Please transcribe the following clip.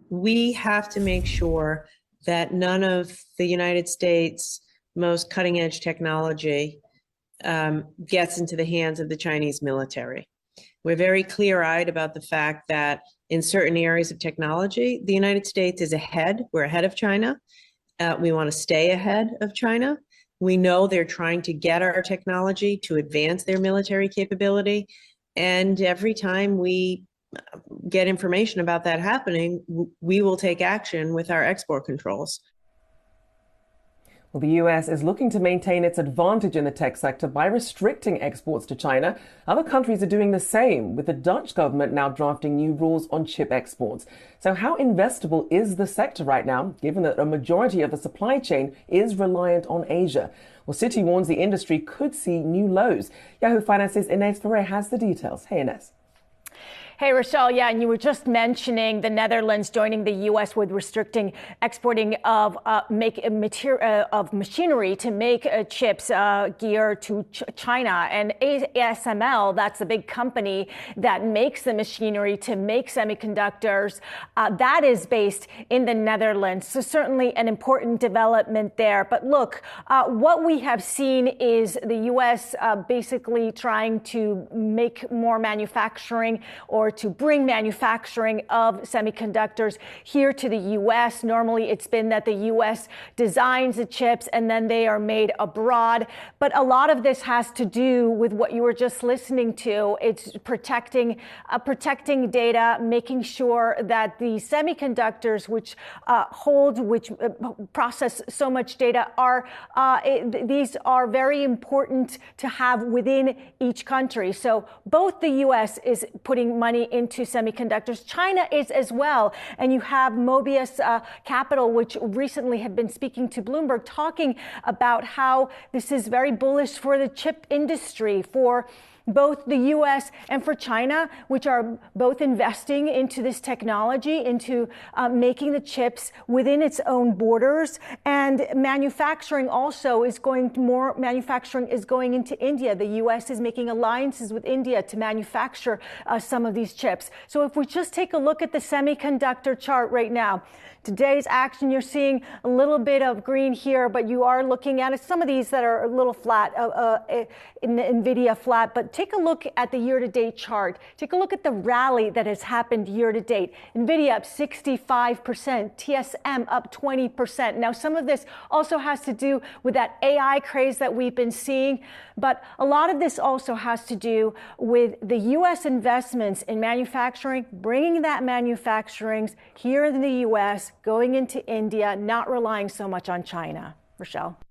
we have to make sure that none of the United States' most cutting edge technology gets into the hands of the Chinese military. We're very clear-eyed about the fact that in certain areas of technology, the United States is ahead. We're ahead of China. We want to stay ahead of China. We know they're trying to get our technology to advance their military capability. And every time we get information about that happening, we will take action with our export controls. Well, the US is looking to maintain its advantage in the tech sector by restricting exports to China. Other countries are doing the same, with the Dutch government now drafting new rules on chip exports. So how investable is the sector right now, given that a majority of the supply chain is reliant on Asia? Well, Citi warns the industry could see new lows. Yahoo Finance's Ines Ferre has the details. Hey, Ines. Hey, Rochelle. Yeah, and you were just mentioning the Netherlands joining the U.S. with restricting exporting of machinery to make chips gear to China. And ASML, that's the big company that makes the machinery to make semiconductors, that is based in the Netherlands. So certainly an important development there. But look, what we have seen is the U.S. Basically trying to make more manufacturing or to bring manufacturing of semiconductors here to the U.S. Normally, it's been that the U.S. designs the chips and then they are made abroad. But a lot of this has to do with what you were just listening to. It's protecting data, making sure that the semiconductors which process so much data these are very important to have within each country. So both the U.S. is putting money into semiconductors. China is as well. And you have Mobius Capital, which recently had been speaking to Bloomberg, talking about how this is very bullish for the chip industry, for both the U.S. and for China, which are both investing into this technology, into making the chips within its own borders. And manufacturing also is more manufacturing is going into India. The U.S. is making alliances with India to manufacture some of these chips. So if we just take a look at the semiconductor chart right now, today's action, you're seeing a little bit of green here, but you are looking at some of these that are a little flat, in NVIDIA flat. But take a look at the year-to-date chart. Take a look at the rally that has happened year-to-date. NVIDIA up 65%, TSM up 20%. Now, some of this also has to do with that AI craze that we've been seeing, but a lot of this also has to do with the U.S. investments in manufacturing, bringing that manufacturing here in the U.S., going into India, not relying so much on China. Rochelle.